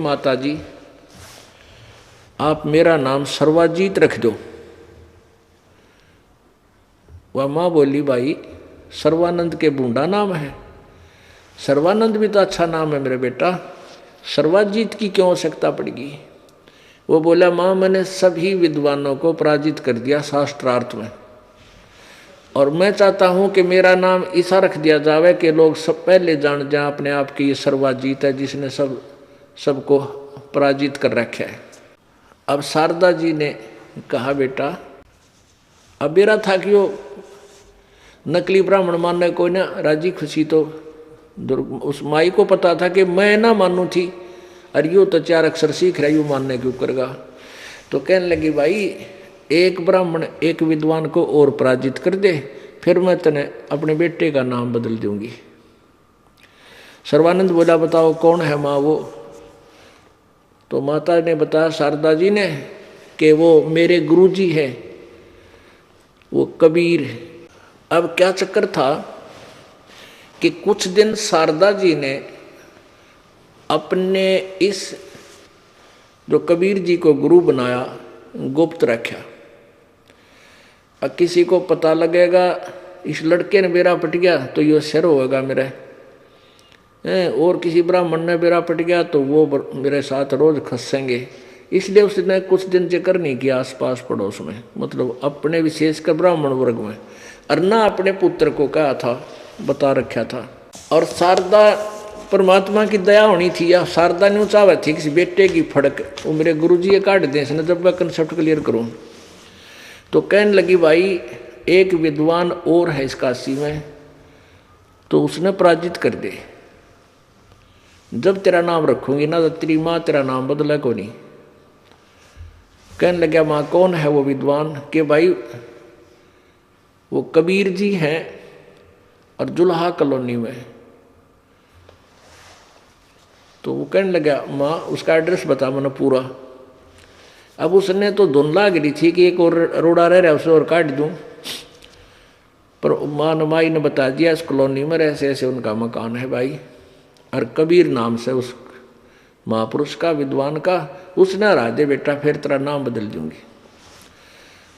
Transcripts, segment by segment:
माता जी, आप मेरा नाम सर्वाजीत रख दो। वह माँ बोली, भाई सर्वानंद के बूंदा नाम है, सर्वानंद भी तो अच्छा नाम है मेरे बेटा, सर्वाजीत की क्यों आवश्यकता पड़ेगी। वो बोला, माँ मैंने सभी विद्वानों को पराजित कर दिया शास्त्रार्थ में, और मैं चाहता हूं कि मेरा नाम ऐसा रख दिया जावे कि लोग सब पहले जान जाए अपने आप की ये सर्वाजीत है जिसने सबको पराजित कर रखा है। अब शारदा जी ने कहा, बेटा अब मेरा था कि वो नकली ब्राह्मण मानने को ना राजी खुशी, तो उस माई को पता था कि मैं ना मानू थी, और यूँ तो 4 अक्षर सीख रहा, यूँ मानने क्यों करेगा। तो कहने लगी, भाई एक ब्राह्मण एक विद्वान को और पराजित कर दे, फिर मैं तने अपने बेटे का नाम बदल दूंगी। सर्वानंद बोला, बताओ कौन है माँ वो। तो माता ने बताया शारदा जी ने कि वो मेरे गुरुजी है, वो कबीर। अब क्या चक्कर था कि कुछ दिन शारदा जी ने अपने इस जो कबीर जी को गुरु बनाया गुप्त रखा। अब किसी को पता लगेगा इस लड़के ने बेरा पट गया तो ये सिर होगा मेरा, और किसी ब्राह्मण ने बेरा पट गया तो वो मेरे साथ रोज खसेंगे। इसलिए उसने कुछ दिन जिक्र नहीं किया आसपास पड़ोस में, मतलब अपने विशेषकर ब्राह्मण वर्ग में, और ना अपने पुत्र को कहा था, बता रखा था। और शारदा परमात्मा की दया होनी थी, या शारदा ने चाहे थी किसी बेटे की फड़क वो मेरे गुरुजी ये काट दें इसने, जब मैं कंसेप्ट क्लियर करूँ। तो कहने लगी, भाई एक विद्वान और है इस काशी में, तो उसने पराजित कर दे। जब तेरा नाम रखूंगी ना तो तेरी माँ तेरा नाम बदला को नहीं। कहने लगा, माँ कौन है वो विद्वान। कि भाई वो कबीर जी हैं और जुल्हा कॉलोनी में। तो वो कहने लगा, माँ उसका एड्रेस बता मैंने पूरा। अब उसने तो धुन लाग रही थी कि एक और रोड़ा रह रहा है उसे और काट दूं, पर माँ माई ने बता दिया इस कॉलोनी में ऐसे ऐसे उनका मकान है भाई, और कबीर नाम से उस महापुरुष का विद्वान का। उसने हरा दे बेटा, फिर तेरा नाम बदल दूंगी।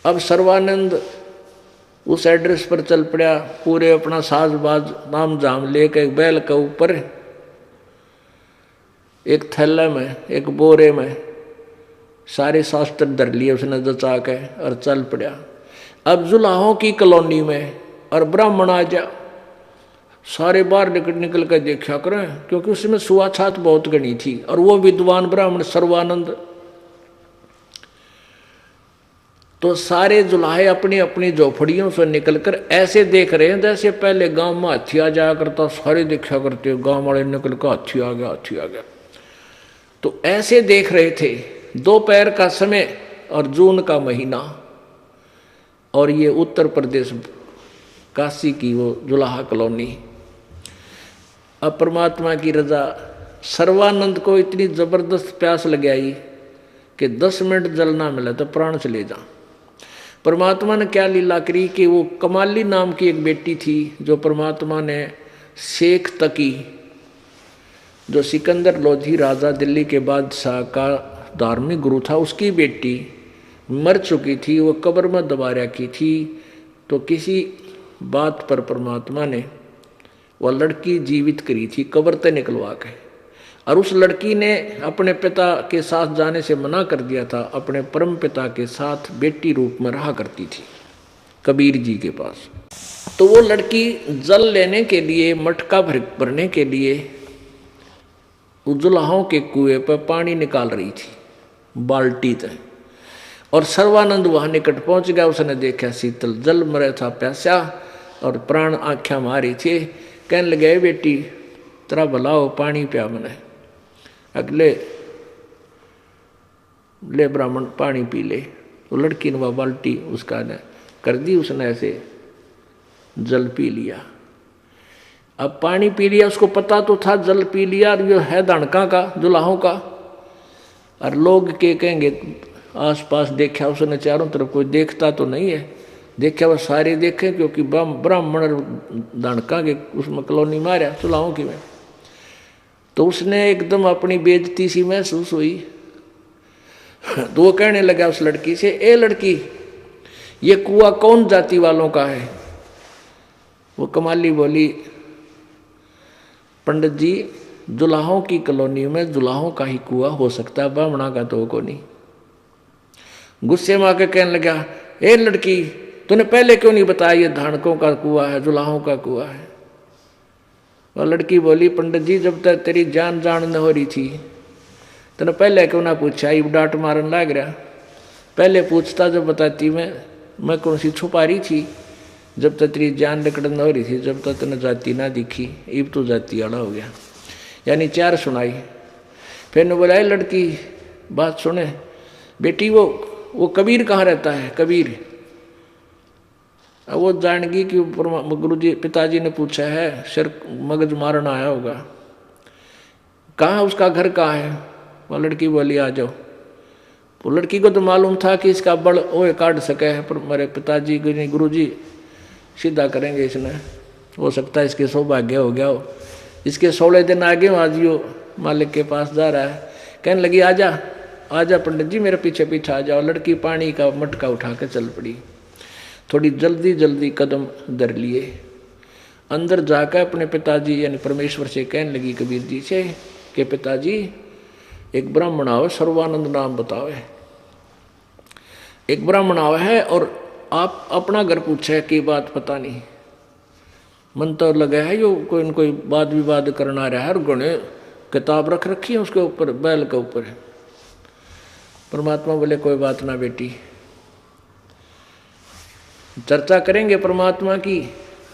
अब सर्वानंद उस एड्रेस पर चल पड़ा, पूरे अपना साजबाज नाम जाम लेकर बैल के ऊपर, एक थैले में एक बोरे में सारे शास्त्र धर लिए उसने जचा के, और चल पड़ा। अब जुलाहों की कॉलोनी में और ब्राह्मण आ जा, सारे बाहर निकल कर देखा करें, क्योंकि उसमें छुआछात बहुत गणी थी। और वो विद्वान ब्राह्मण सर्वानंद, तो सारे जुलाहे अपनी अपनी झोपड़ियों से निकलकर ऐसे देख रहे हैं जैसे पहले गांव में हाथी आ जाया करता, सारे देखा करते गांव वाले निकल कर हाथी आ गया, हाथी आ गया। तो ऐसे देख रहे थे। दोपहर का समय और जून का महीना, और ये उत्तर प्रदेश काशी की वो जुलाहा कॉलोनी। अब परमात्मा की रजा, सर्वानंद को इतनी जबरदस्त प्यास लग आई कि 10 मिनट जल ना मिला तो प्राण चले जा। परमात्मा ने क्या लीला करी कि वो कमाली नाम की एक बेटी थी जो परमात्मा ने शेख तकी, जो सिकंदर लोधी राजा दिल्ली के बादशाह का धार्मिक गुरु था, उसकी बेटी मर चुकी थी, वो कब्र में दबा रखी थी। तो किसी बात पर परमात्मा ने वह लड़की जीवित करी थी कब्र से निकलवा के, और उस लड़की ने अपने पिता के साथ जाने से मना कर दिया था, अपने परम पिता के साथ बेटी रूप में रहा करती थी कबीर जी के पास। तो वो लड़की जल लेने के लिए, मटका भरने के लिए जुलाहों के कुएं पर पानी निकाल रही थी बाल्टी तक, और सर्वानंद वहां निकट पहुंच गया। उसने देखा शीतल जल मरे था प्यासा, और प्राण आँखें मारी थी। कहने लगे, बेटी तेरा भला हो, पानी पिया मैंने। अगले ले ब्राह्मण पानी पी ले। वो लड़की ने वह बाल्टी उसका ने कर दी, उसने ऐसे जल पी लिया। अब पानी पी लिया, उसको पता तो था जल पी लिया, और ये है दणका का, जुलाहों का। और लोग के कहेंगे आसपास देखा उसने, चारों तरफ कोई देखता तो नहीं है, देखा वह सारे देखे, क्योंकि ब्राह्मण दणका के उसमें कॉलोनी मारा जुलाहों की में। तो उसने एकदम अपनी बेइज्जती सी महसूस हुई। तो वो कहने लगा उस लड़की से, ए लड़की, ये कुआं कौन जाति वालों का है? वो कमाली बोली, पंडित जी, दुल्हाओं की कॉलोनी में दुल्हाओं का ही कुआं हो सकता है, ब्राह्मणा का तो को नहीं। गुस्से में आके कहने लगा, ए लड़की, तूने पहले क्यों नहीं बताया ये धानकों का कुआं है, दुल्हाओं का कुआं है? और लड़की बोली, पंडित जी, जब तक तेरी जान न हो रही थी तूने पहले क्यों ना पूछा? ये डांट मारन लग रहा। पहले पूछता जब बताती मैं कौन सी छुपा रही थी? जब तक तेरी जान निकड़न हो रही थी, जब तक तेने जाति ना दिखी, इब तो जाति वाला हो गया। यानी 4 सुनाई। फिर ने बोला, लड़की बात सुने बेटी, वो कबीर कहाँ रहता है? कबीर। अब वो जान गई कि गुरु जी पिताजी ने पूछा है, सिर मगज मारना आया होगा। कहाँ उसका घर कहाँ है? वो लड़की बोली, आ जाओ। वो लड़की को तो मालूम था कि इसका बड़ ओए काट सके है, पर मेरे पिताजी गुरु जी सीधा करेंगे इसने, हो सकता है इसके सौभाग्य हो गया हो, इसके 16 दिन आगे हो, आज यो मालिक के पास जा रहा है। कहने लगी, आजा आजा पंडित जी, मेरे पीछे पीछे आ जाओ। लड़की पानी का मटका उठा के चल पड़ी। थोड़ी जल्दी जल्दी कदम धर लिए। अंदर जाकर अपने पिताजी यानी परमेश्वर से कहने लगी, कबीर जी से, कि पिताजी, एक ब्राह्मण आवे, सर्वानंद नाम बतावे। एक ब्राह्मण आवे है और आप अपना घर पूछे कि बात पता नहीं, मन तो लगा है यो कोई न कोई वाद विवाद करना रहा है, और गुणे किताब रख रखी है उसके ऊपर, बैल के ऊपर। परमात्मा बोले, कोई बात ना बेटी, चर्चा करेंगे परमात्मा की,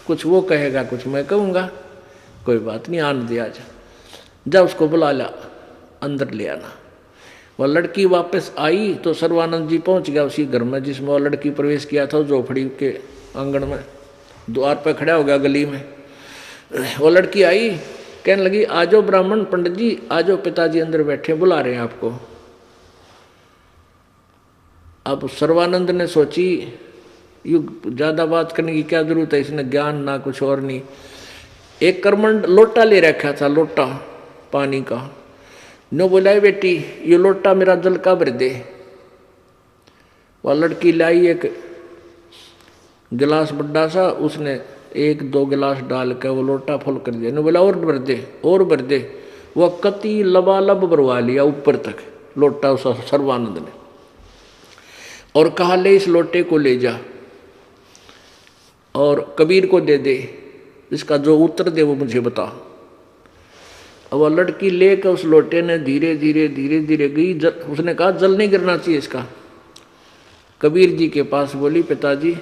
कुछ वो कहेगा कुछ मैं कहूँगा, कोई बात नहीं, आने दिया जा उसको बुला ला, अंदर ले आना। वह लड़की वापस आई तो सर्वानंद जी पहुंच गया उसी घर में जिसमें वह लड़की प्रवेश किया था, झोपड़ी के आंगन में, द्वार पर खड़ा हो गया गली में। वो लड़की आई, कहने लगी, आजो ब्राह्मण पंडित जी, आजो, पिताजी अंदर बैठे, बुला रहे हैं आपको। अब सर्वानंद ने सोची, यू ज़्यादा बात करने की क्या जरूरत है, इसने ज्ञान ना कुछ और नहीं। एक करमंड लोटा ले रखा था, लोटा पानी का। नो बोला, बेटी ये लोटा मेरा जल का भर दे। वह लड़की लाई एक गिलास बड्डा सा, उसने 1-2 गिलास डाल के वो लोटा फुल कर दिया। नो बोला, और भर दे, और भर दे। वह कति लबालब भरवा लिया ऊपर तक लोटा उस सर्वानंद ने, और कहा, ले इस लोटे को ले जा और कबीर को दे दे, इसका जो उत्तर दे वो मुझे बता। अब वह लड़की लेकर उस लोटे ने धीरे धीरे धीरे धीरे गई। उसने कहा, जल नहीं गिरना चाहिए इसका। कबीर जी के पास बोली, पिताजी,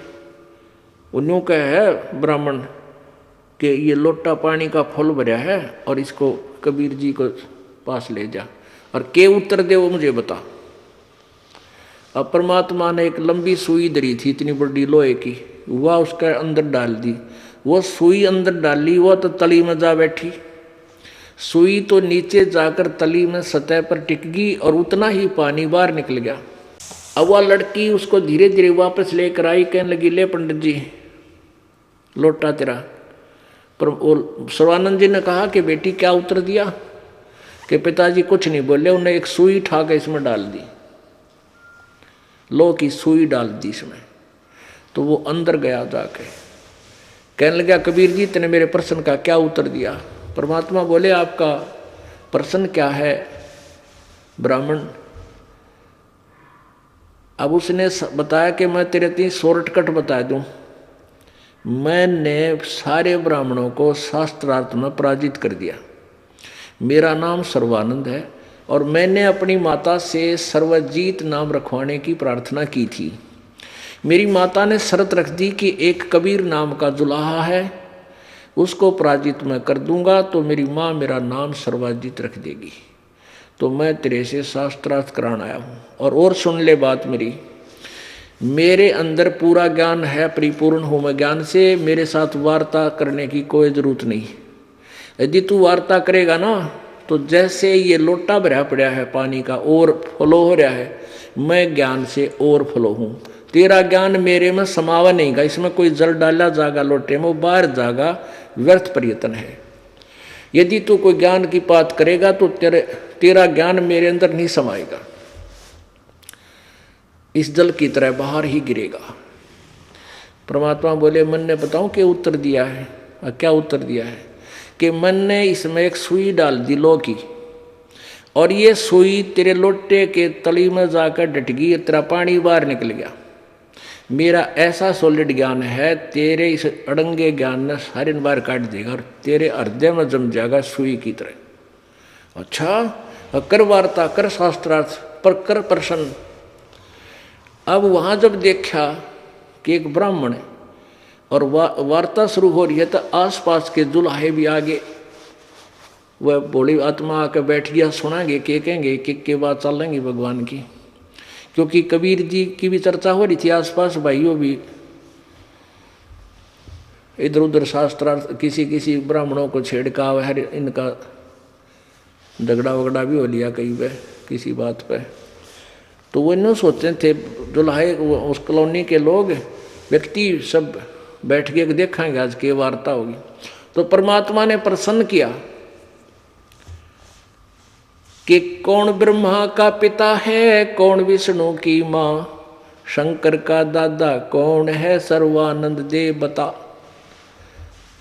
उन्हों का है ब्राह्मण कि ये लोटा पानी का फूल भरा है और इसको कबीर जी को पास ले जा, और के उत्तर दे वो मुझे बता। अब परमात्मा ने एक लंबी सुई धरी थी, इतनी बड़ी लोहे की, वह उसके अंदर डाल दी। वो सुई अंदर डाली, वह तो तली में जा बैठी। सुई तो नीचे जाकर तली में सतह पर टिक गई और उतना ही पानी बाहर निकल गया। अब वह लड़की उसको धीरे धीरे वापस लेकर आई, कहने लगी, ले पंडित जी लोटा तेरा। पर वो सर्वानंद जी ने कहा कि बेटी क्या उत्तर दिया? कि पिताजी कुछ नहीं बोले, उन्हें एक सुई उठा के इसमें डाल दी, लो की सुई डाल दी इसमें। तो वो अंदर गया जाके, कहने लगा, कबीर जी तेने मेरे प्रश्न का क्या उत्तर दिया? परमात्मा बोले, आपका प्रश्न क्या है ब्राह्मण? अब उसने बताया कि मैं तेरे तीन शॉर्टकट बता दूं। मैंने सारे ब्राह्मणों को शास्त्रार्थ में पराजित कर दिया। मेरा नाम सर्वानंद है और मैंने अपनी माता से सर्वजीत नाम रखवाने की प्रार्थना की थी। मेरी माता ने शर्त रख दी कि एक कबीर नाम का दुल्हा है, उसको पराजित मैं कर दूंगा तो मेरी माँ मेरा नाम सर्वजीत रख देगी। तो मैं तेरे से शास्त्रार्थ कराने आया हूँ। और सुन ले बात मेरी, मेरे अंदर पूरा ज्ञान है, परिपूर्ण हूँ मैं ज्ञान से, मेरे साथ वार्ता करने की कोई जरूरत नहीं। यदि तू वार्ता करेगा ना तो जैसे ये लोटा भरा पड़ा है पानी का और फ्लो हो रहा है, मैं ज्ञान से और फ्लो हूँ। तेरा ज्ञान मेरे में समावा नहींगा, इसमें कोई जल डाला जागा लोटे में, वो बाहर जागा, व्यर्थ प्रयत्न है। यदि तू कोई ज्ञान की बात करेगा तो तेरा ज्ञान मेरे अंदर नहीं समाएगा, इस जल की तरह बाहर ही गिरेगा। परमात्मा बोले मन ने बताऊं क्या उत्तर दिया है? क्या उत्तर दिया है कि मन ने इसमें एक सुई डाल दी लो की, और ये सुई तेरे लोटे के तली में जाकर डट गई, तेरा पानी बाहर निकल गया। मेरा ऐसा सॉलिड ज्ञान है, तेरे इस अड़ंगे ज्ञान ने सारे बाहर काट देगा और तेरे हृदय में जम जाएगा सुई की तरह। अच्छा, कर वार्ता, कर शास्त्रार्थ, पर कर प्रसन्न। अब वहां जब देखा कि एक ब्राह्मण है और वार्ता शुरू हो रही है, तो आसपास के दुल्हे भी आगे, वह भोली आत्मा आकर बैठ गया, सुनाएंगे के कहेंगे कि बात चलेंगी भगवान की, क्योंकि कबीर जी की भी चर्चा हो रही थी, आसपास भाइयों भी इधर उधर शास्त्रार्थ किसी ब्राह्मणों को छेड़काव है, इनका झगड़ा वगड़ा भी हो लिया कई बार किसी बात पे। तो वो इन्हों सोचते थे दुल्हे, उस कॉलोनी के लोग व्यक्ति सब बैठ के देखेंगे आज की वार्ता होगी। तो परमात्मा ने प्रसन्न किया कि कौन ब्रह्मा का पिता है, कौन विष्णु की माँ, शंकर का दादा कौन है, सर्वानंद दे बता।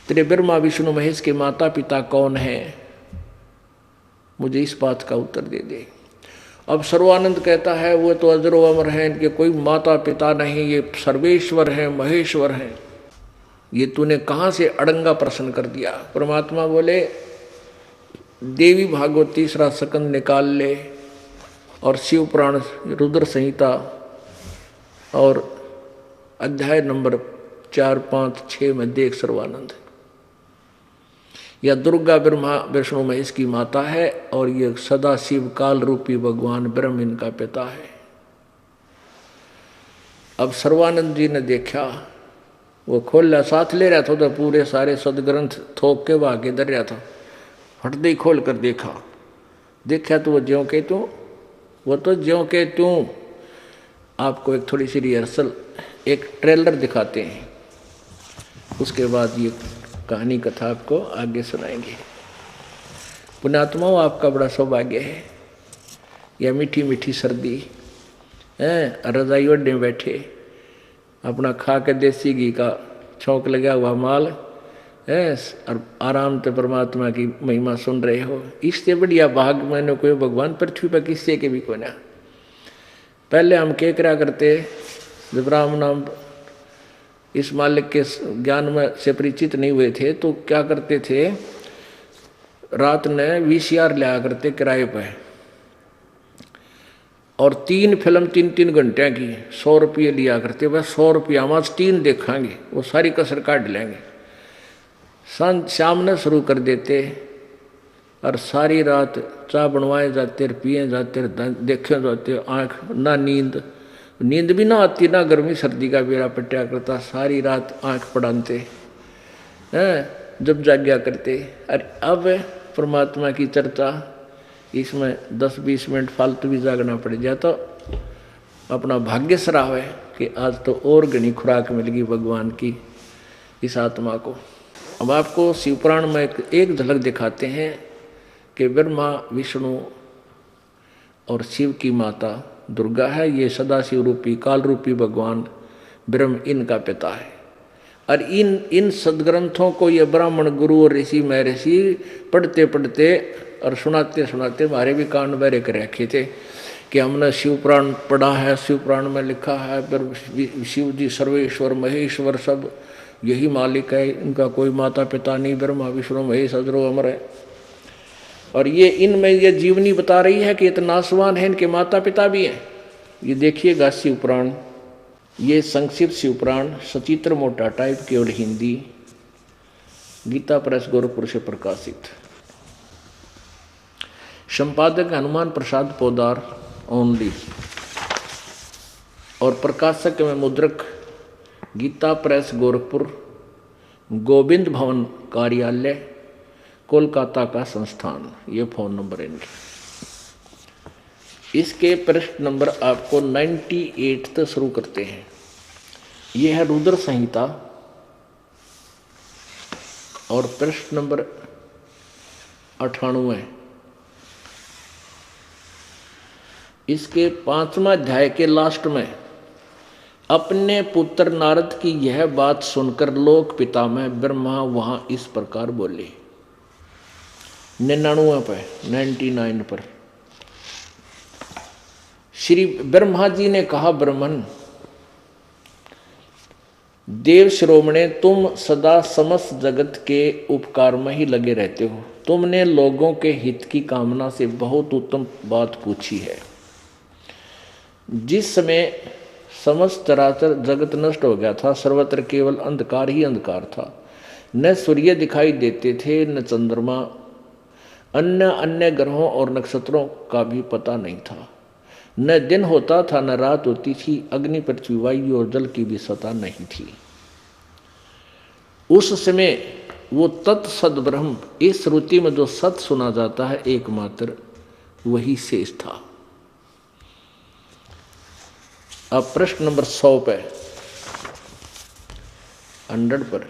तेरे ब्रह्मा विष्णु महेश के माता पिता कौन है, मुझे इस बात का उत्तर दे दे। अब सर्वानंद कहता है वो तो अजरो अमर है, इनके कोई माता पिता नहीं, ये सर्वेश्वर हैं, महेश्वर हैं। ये तूने कहाँ से अड़ंगा प्रश्न कर दिया? परमात्मा बोले देवी भागवत तीसरा स्कंद निकाल ले और शिव पुराण रुद्र संहिता और अध्याय नंबर 4, 5, 6 में देख सर्वानंद। या दुर्गा ब्रह्मा विष्णु महेश की माता है और ये सदा शिव काल रूपी भगवान ब्रह्म इनका पिता है। अब सर्वानंद जी ने देखा, वो खोल साथ ले रहा था तो पूरे सारे सदग्रंथ थोक के भागे धर रहा था, हटदे ही खोल कर देखा तो वो ज्यों के त्यों, वो तो ज्यों के त्यों। आपको एक थोड़ी सी रिहर्सल, एक ट्रेलर दिखाते हैं, उसके बाद ये कहानी कथा आपको आगे सुनाएंगे। पुण्यात्माओं, आपका बड़ा सौभाग्य है, यह मीठी मीठी सर्दी है, रजाई ओढ़ने बैठे अपना खा के देसी घी का छौंक लगा हुआ माल है और आराम से परमात्मा की महिमा सुन रहे हो। इससे बढ़िया भाग मैंने कोई भगवान पृथ्वी पर किससे के भी को ना। पहले हम क्या करा करते, जब राम नाम इस मालिक के ज्ञान में से परिचित नहीं हुए थे तो क्या करते थे, रात ने VCR लिया करते किराए पर और 3 फिल्म 3-3 घंटे की 100 रुपये लिया करते। वह 100 रुपया हम आज 3 देखेंगे, वो सारी कसर काट लेंगे। शाम ने शुरू कर देते और सारी रात चाय बनवाए जाते, पिए जाते, देखे जाते, आँख ना नींद भी ना आती, ना गर्मी सर्दी का बेड़ा पट्या करता, सारी रात आँख पढ़ाते हैं, जब जाग्या करते। अरे अब परमात्मा की चर्चा, इसमें 10-20 मिनट फालतू भी जागना पड़ जाए तो अपना भाग्य सराह है कि आज तो और घनी खुराक मिल गई भगवान की इस आत्मा को। अब आपको शिवपुराण में एक झलक दिखाते हैं कि ब्रह्मा विष्णु और शिव की माता दुर्गा है, ये सदाशिव रूपी काल रूपी भगवान ब्रह्म इनका पिता है। और इन सदग्रंथों को ये ब्राह्मण गुरु और ऋषि महर्षि पढ़ते पढ़ते और सुनाते सुनाते हमारे भी कान बहरे कर रखे थे कि हमने शिवपुराण पढ़ा है, शिवपुराण में लिखा है शिव जी सर्वेश्वर महेश्वर सब यही मालिक है, इनका कोई माता पिता नहीं, ब्रह्मा विष्णु महेश अजरो अमर है। और ये इनमें ये जीवनी बता रही है कि इतना नासवान है, इनके माता पिता भी हैं। ये देखिएगा शिवपुराण, ये संक्षिप्त शिवपुराण सचित्र मोटा टाइप केवल हिंदी, गीता प्रेस गोरखपुर से प्रकाशित। संपादक हनुमान प्रसाद पोदार ओनली और प्रकाशक में मुद्रक गीता प्रेस गोरखपुर, गोविंद भवन कार्यालय कोलकाता का संस्थान। ये फोन नंबर इनके। इसके पृष्ठ नंबर आपको 98 तक शुरू करते हैं। यह है रुद्र संहिता और पृष्ठ नंबर 98। इसके 5वां अध्याय के लास्ट में अपने पुत्र नारद की यह बात सुनकर लोक पितामह ब्रह्मा वहां इस प्रकार बोले। 99 पे 99 पर श्री ब्रह्मा जी ने कहा, ब्रह्मन देव शिरोमणे, तुम सदा समस्त जगत के उपकार में ही लगे रहते हो। तुमने लोगों के हित की कामना से बहुत उत्तम बात पूछी है। जिस समय समस्त चराचर जगत नष्ट हो गया था, सर्वत्र केवल अंधकार ही अंधकार था। न सूर्य दिखाई देते थे, न चंद्रमा, अन्य ग्रहों और नक्षत्रों का भी पता नहीं था। न दिन होता था, न रात होती थी। अग्नि, पृथ्वी, वायु और जल की भी सत्ता नहीं थी। उस समय वो तत्सद ब्रह्म, इस श्रुति में जो सत सुना जाता है एकमात्र वही शेष था। अब प्रश्न नंबर 100 पे 100 पर,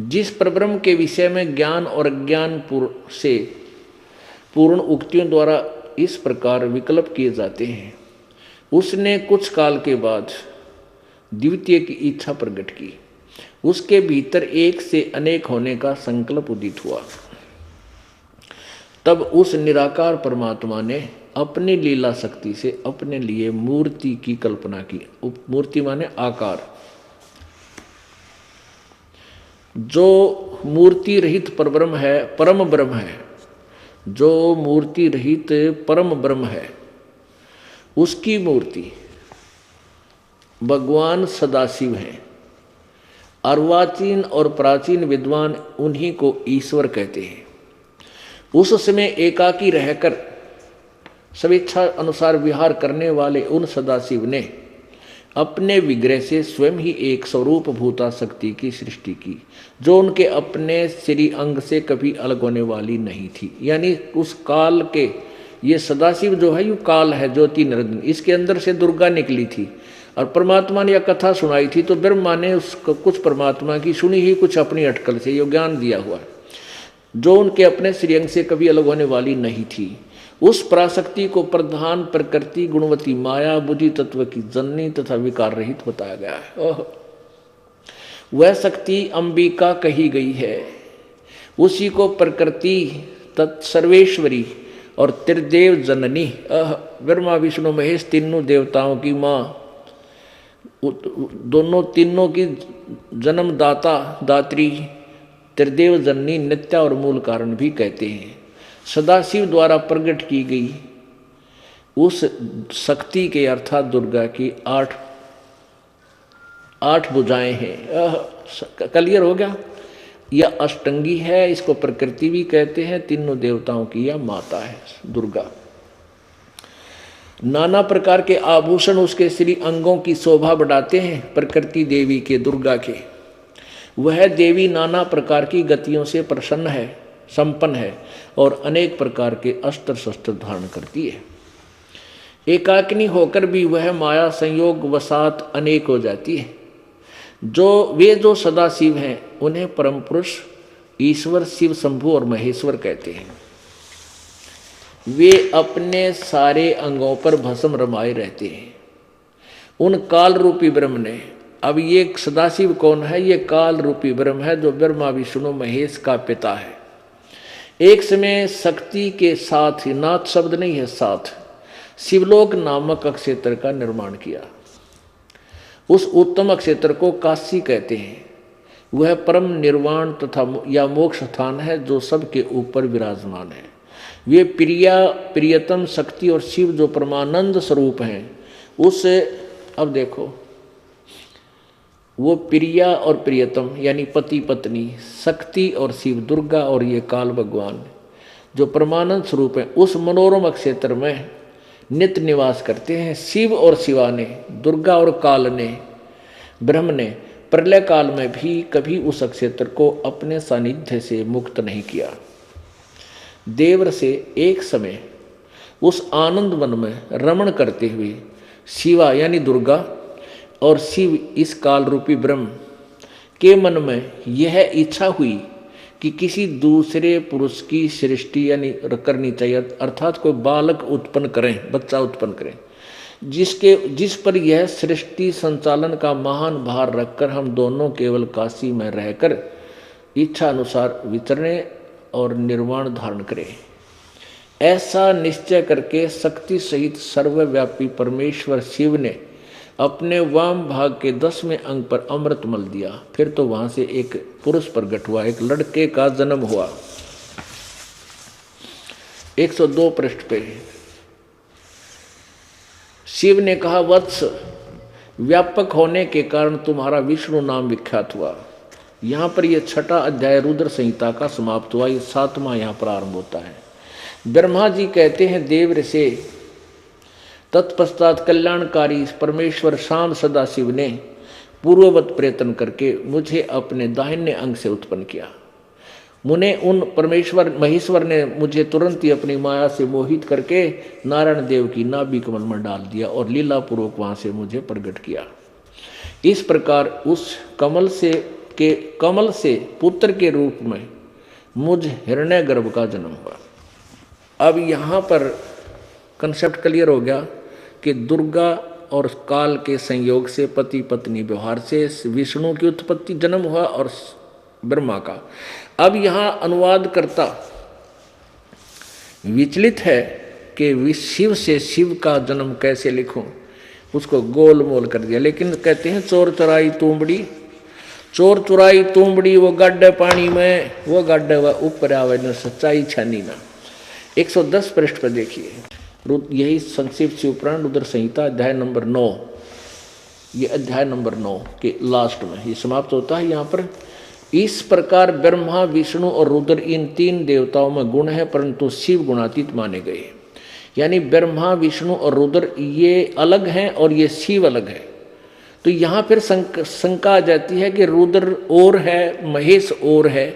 जिस परब्रह्म के विषय में ज्ञान और अज्ञान से पूर्ण उक्तियों द्वारा इस प्रकार विकल्प किए जाते हैं, उसने कुछ काल के बाद द्वितीय की इच्छा प्रकट की। उसके भीतर एक से अनेक होने का संकल्प उदित हुआ। तब उस निराकार परमात्मा ने अपनी लीला शक्ति से अपने लिए मूर्ति की कल्पना की। मूर्ति माने आकार। जो मूर्ति रहित परब्रह्म है, परम ब्रह्म है, जो मूर्ति रहित परम ब्रह्म है, उसकी मूर्ति भगवान सदाशिव हैं। अर्वाचीन और प्राचीन विद्वान उन्हीं को ईश्वर कहते हैं। उस समय एकाकी रहकर स्वेच्छा अनुसार विहार करने वाले उन सदाशिव ने अपने विग्रह से स्वयं ही एक स्वरूप भूता शक्ति की सृष्टि की, जो उनके अपने श्री अंग से कभी अलग होने वाली नहीं थी। यानी उस काल के, ये सदाशिव जो है, यू काल है, ज्योति निरंजन, इसके अंदर से दुर्गा निकली थी और परमात्मा ने यह कथा सुनाई थी। तो ब्रह्मा ने उसको कुछ परमात्मा की सुनी ही, कुछ अपनी अटकल से यो ज्ञान दिया हुआ, जो उनके अपने श्रीअंग से कभी अलग होने वाली नहीं थी। उस पराशक्ति को प्रधान प्रकृति गुणवती माया बुद्धि तत्व की जननी तथा विकार रहित बताया गया है। वह शक्ति अंबिका कही गई है। उसी को प्रकृति तत्सर्वेश्वरी और त्रिदेव जननी, ब्रह्मा विष्णु महेश तीनों देवताओं की माँ, दोनों तीनों की जन्मदाता दात्री, त्रिदेव जननी, नित्या और मूल कारण भी कहते हैं। सदाशिव द्वारा प्रकट की गई उस शक्ति के अर्थात दुर्गा की 8 भुजाएं हैं। क्लियर हो गया? यह अष्टंगी है, इसको प्रकृति भी कहते हैं। तीनों देवताओं की यह माता है दुर्गा। नाना प्रकार के आभूषण उसके श्री अंगों की शोभा बढ़ाते हैं। प्रकृति देवी के, दुर्गा के, वह देवी नाना प्रकार की गतियों से प्रसन्न है, संपन्न है और अनेक प्रकार के अस्त्र शस्त्र धारण करती है। एकाकिनी होकर भी वह माया संयोग वसात अनेक हो जाती है। जो सदाशिव हैं उन्हें परम पुरुष ईश्वर, शिव, शंभु और महेश्वर कहते हैं। वे अपने सारे अंगों पर भस्म रमाए रहते हैं। उन काल रूपी ब्रह्म ने, अब ये सदाशिव कौन है? ये काल रूपी ब्रह्म है, जो ब्रह्मा विष्णु महेश का पिता है। एक समय शक्ति के साथ ही, नाथ शब्द नहीं है, साथ शिवलोक नामक अक्षेत्र का निर्माण किया। उस उत्तम अक्षेत्र को काशी कहते हैं। वह परम निर्वाण तथा या मोक्ष स्थान है, जो सबके ऊपर विराजमान है। वे प्रियतम शक्ति और शिव जो परमानंद स्वरूप हैं, उससे अब देखो, वो प्रिया और प्रियतम यानी पति पत्नी, शक्ति और शिव, दुर्गा और ये काल भगवान जो परमानंद स्वरूप है, उस मनोरम क्षेत्र में नित्य निवास करते हैं। शिव और शिवा ने, दुर्गा और काल ने, ब्रह्म ने प्रलय काल में भी कभी उस क्षेत्र को अपने सानिध्य से मुक्त नहीं किया। देवर से एक समय उस आनंद वन में रमण करते हुए शिवा यानी दुर्गा और शिव इस काल रूपी ब्रह्म के मन में यह इच्छा हुई कि किसी दूसरे पुरुष की सृष्टि यानी करनी चाहिए, अर्थात कोई बालक उत्पन्न करें, बच्चा उत्पन्न करें, जिस पर यह सृष्टि संचालन का महान भार रखकर हम दोनों केवल काशी में रहकर इच्छा अनुसार विचरने और निर्वाण धारण करें। ऐसा निश्चय करके शक्ति सहित सर्वव्यापी परमेश्वर शिव ने अपने वाम भाग के 10वें अंग पर अमृत मल दिया। फिर तो वहां से एक पुरुष प्रकट हुआ, एक लड़के का जन्म हुआ। 102 पृष्ठ पे शिव ने कहा, वत्स, व्यापक होने के कारण तुम्हारा विष्णु नाम विख्यात हुआ। यहां पर यह 6वां अध्याय रुद्र संहिता का समाप्त हुआ। ये 7वां यहां पर आरंभ होता है। ब्रह्मा जी कहते हैं, देव से तत्पश्चात कल्याणकारी परमेश्वर शाम सदाशिव ने पूर्ववत प्रयत्न करके मुझे अपने दाहिने अंग से उत्पन्न किया। मुने उन परमेश्वर महेश्वर ने मुझे तुरंत ही अपनी माया से मोहित करके नारायण देव की नाभि कमल में डाल दिया और लीला पूर्वक वहां से मुझे प्रकट किया। इस प्रकार उस कमल से पुत्र के रूप में मुझ हिरण्यगर्भ का जन्म हुआ। अब यहाँ पर कंसेप्ट क्लियर हो गया कि दुर्गा और काल के संयोग से पति पत्नी व्यवहार से विष्णु की उत्पत्ति जन्म हुआ और ब्रह्मा का। अब यहाँ अनुवाद करता विचलित है कि शिव से शिव का जन्म कैसे लिखूं, उसको गोल मोल कर दिया। लेकिन कहते हैं चोर चुराई तूंबड़ी वो गड्ढे पानी में, वो गड्ढे व ऊपर आवे न सच्चाई छानी ना। 110 पृष्ठ पर देखिए, यही संक्षिप्त शिवपुराण रुद्र संहिता अध्याय नंबर 9, ये अध्याय नंबर 9 के लास्ट में ये समाप्त होता है। यहाँ पर इस प्रकार ब्रह्मा विष्णु और रुद्र इन 3 देवताओं में गुण है, परंतु शिव गुणातीत माने गए। यानी ब्रह्मा विष्णु और रुद्र ये अलग हैं और ये शिव अलग है। तो यहाँ फिर शंका आ जाती है कि रुद्र और है, महेश और है।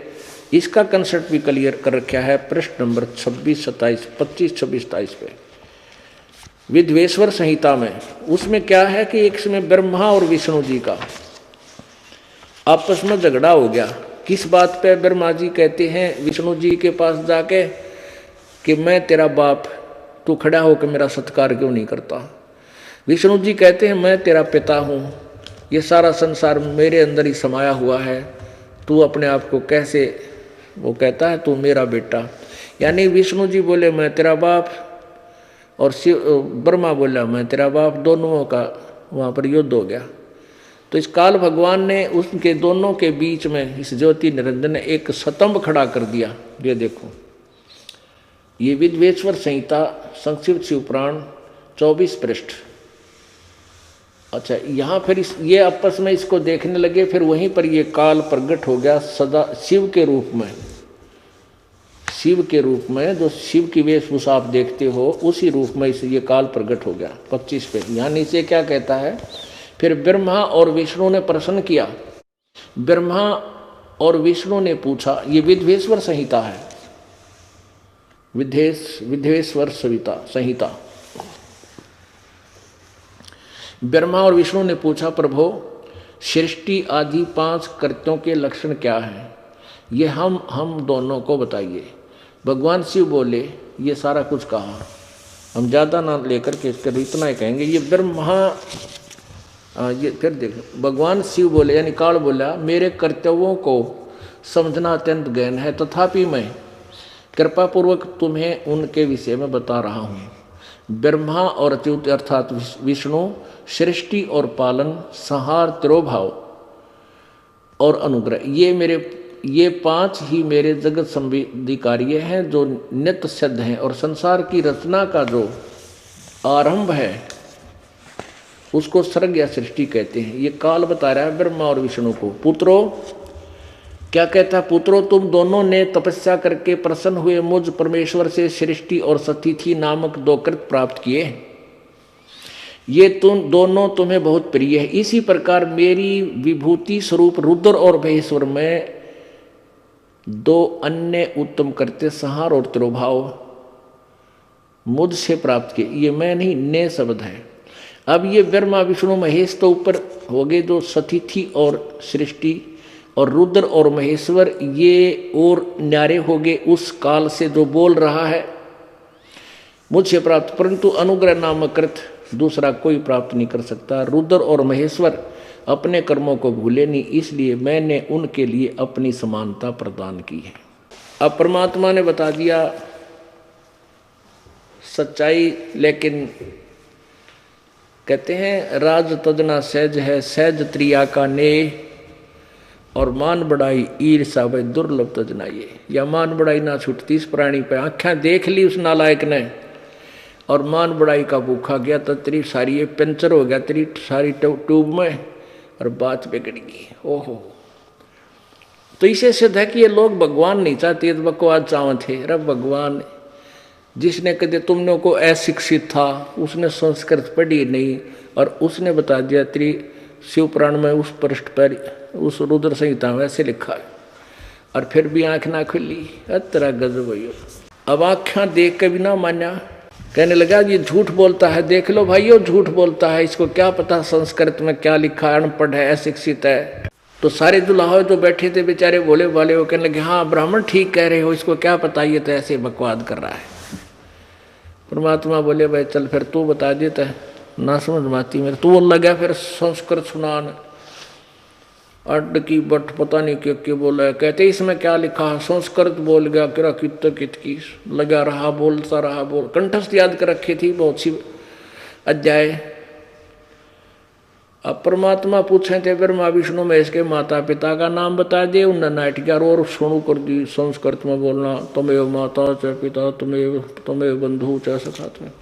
इसका कंसेप्ट भी क्लियर कर रखा है पृष्ठ नंबर 25, 27 पे विद्वेश्वर संहिता में। उसमें क्या है कि एक समय ब्रह्मा और विष्णु जी का आपस में झगड़ा हो गया। किस बात पे? ब्रह्मा जी कहते हैं विष्णु जी के पास जाके कि मैं तेरा बाप, तू खड़ा होकर मेरा सत्कार क्यों नहीं करता? विष्णु जी कहते हैं मैं तेरा पिता हूँ, ये सारा संसार मेरे अंदर ही समाया हुआ है, तू अपने आप को कैसे? वो कहता है तू मेरा बेटा। यानी विष्णु जी बोले मैं तेरा बाप और ब्रह्मा बोला मैं तेरा बाप, दोनों का वहाँ पर युद्ध हो गया। तो इस काल भगवान ने उनके दोनों के बीच में इस ज्योति निरंजन ने एक स्तंभ खड़ा कर दिया। ये देखो, ये विद्वेश्वर संहिता संक्षिप्त शिवपुराण 24 पृष्ठ। अच्छा, यहाँ फिर ये आपस में इसको देखने लगे। फिर वहीं पर ये काल प्रकट हो गया सदा शिव के रूप में। शिव के रूप में जो शिव की वेशभूषा आप देखते हो उसी रूप में इसे ये काल प्रकट हो गया। 25 पे यहाँ नीचे क्या कहता है? फिर ब्रह्मा और विष्णु ने प्रश्न किया। ब्रह्मा और विष्णु ने पूछा, ये विद्वेश्वर संहिता है, विद्वेश्वर संहिता। ब्रह्मा और विष्णु ने पूछा, प्रभो सृष्टि आदि 5 कृत्यों के लक्षण क्या हैं? ये हम दोनों को बताइए। भगवान शिव बोले ये सारा कुछ कहा, हम ज़्यादा ना लेकर के इतना ही कहेंगे। ये ब्रह्मा ये फिर देखो, भगवान शिव बोले यानी काल बोला मेरे कर्तव्यों को समझना अत्यंत गहन है, तथापि मैं कृपा पूर्वक तुम्हें उनके विषय में बता रहा हूँ। ब्रह्मा और अच्युत अर्थात विष्णु सृष्टि और पालन, संहार, तिरोभाव और अनुग्रह, ये 5 ही मेरे जगत संबंधी कार्य हैं जो नित्य सिद्ध हैं। और संसार की रचना का जो आरंभ है उसको सर्ग या सृष्टि कहते हैं। ये काल बता रहा है ब्रह्मा और विष्णु को। पुत्रों, क्या कहता है? पुत्रों, तुम दोनों ने तपस्या करके प्रसन्न हुए मुझ परमेश्वर से सृष्टि और सतिथि नामक 2 कृत प्राप्त किए। ये तुम दोनों तुम्हें बहुत प्रिय है। इसी प्रकार मेरी विभूति स्वरूप रुद्र और महेश्वर में 2 अन्य उत्तम कृत्य, संहार और तिरोभाव मुझसे प्राप्त किए। ये मैं नहीं, ने शब्द है। अब ये ब्रह्मा विष्णु महेश तो ऊपर हो गए, जो सतिथि और सृष्टि और रुद्र और महेश्वर ये और न्यारे हो गए उस काल से जो बोल रहा है मुझसे प्राप्त, परंतु अनुग्रह नामक कृत दूसरा कोई प्राप्त नहीं कर सकता। रुद्र और महेश्वर अपने कर्मों को भूले नहीं, इसलिए मैंने उनके लिए अपनी समानता प्रदान की है। अब परमात्मा ने बता दिया सच्चाई, लेकिन कहते हैं राज तजना सहज है, सहज त्रिया का नेह, और मान बढ़ाई ईर्षा व दुर्लभ तजना ये, या मान बढ़ाई ना छूटती इस प्राणी पे। आँखें देख ली उस नालायक ने और मान बढ़ाई का भूखा गया तो तेरी सारी ये पंचर हो गया तेरी सारी ट्यूब में और बात बिगड़ गई। ओहो, तो इसे सिद्ध है कि ये लोग भगवान नहीं चाहते, बकवाद चाव थे। अरे भगवान जिसने कदे तुमने को अशिक्षित था, उसने संस्कृत पढ़ी नहीं और उसने बता दिया तेरी शिव पुराण में उस पृष्ठ पर उस रुद्र संहिता में ऐसे लिखा है, और फिर भी आंख ना खुली। तेरा गजब हो। अब आँखें देख के भी ना मान्या, कहने लगा ये झूठ बोलता है, देख लो भाइयों झूठ बोलता है, इसको क्या पता संस्कृत में क्या लिखा है, अनपढ़ है, अशिक्षित है। तो सारे दुल्हा जो बैठे थे बेचारे भोले भाले वो कहने लगे हाँ ब्राह्मण ठीक कह रहे हो, इसको क्या पता, ये तो ऐसे बकवाद कर रहा है। परमात्मा बोले भाई चल फिर तू बता देता है, ना समझ में आती मेरे। तो वो लगा फिर संस्कृत सुनान, अड्ड की बट पता नहीं क्या बोला है। कहते इसमें क्या लिखा है, संस्कृत बोल गया किरा कित की लगा रहा बोलता रहा बोल, कंठस्थ याद कर रखी थी बहुत सी अध्याय। अब परमात्मा पूछे थे ब्रह्मा विष्णु महेश के माता पिता का नाम बता दे, उन्होंने नाटक और शुरू कर दी संस्कृत में बोलना, तुम्हें माता च पिता तुम्हें बंधु च सखा तुम्हें।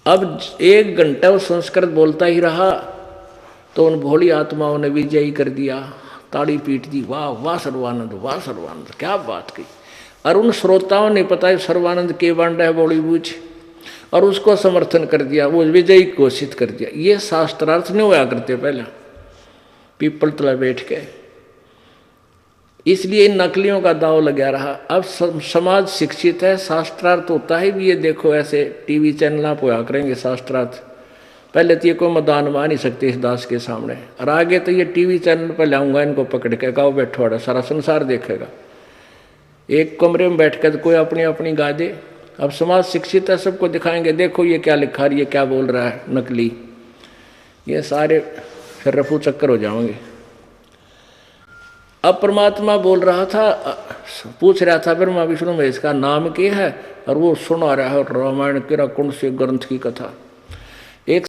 अब 1 घंटा वो संस्कृत बोलता ही रहा तो उन भोली आत्माओं ने विजयी कर दिया, ताड़ी पीट दी, वाह वाह सर्वानंद, वाह सर्वानंद, क्या बात की। और उन श्रोताओं ने पता है सर्वानंद के बांडा है बड़ी बूझ, और उसको समर्थन कर दिया, वो विजयी घोषित कर दिया। ये शास्त्रार्थ नहीं हुआ करते पहले पीपल तला बैठ के, इसलिए इन नकलियों का दाव लगा रहा। अब समाज शिक्षित है, शास्त्रार्थ होता है भी, ये देखो ऐसे टीवी चैनल आप हुआ करेंगे शास्त्रार्थ। पहले तो ये कोई मैदान मान नहीं सकते इस दास के सामने, और आगे तो ये टीवी चैनल पर लाऊंगा इनको पकड़ के, गाँव बैठो सारा संसार देखेगा। एक कमरे में बैठ कर कोई अपनी अपनी गा दे। अब समाज शिक्षित है, सबको दिखाएंगे देखो ये क्या लिखा है, ये क्या बोल रहा है नकली, ये सारे फिर रफू चक्कर हो जाएंगे। अब परमात्मा बोल रहा था, पूछ रहा था ब्रह्मा विष्णु महेश का नाम क्या है, और वो सुना रहा है रामायण के कुंड से ग्रंथ की कथा।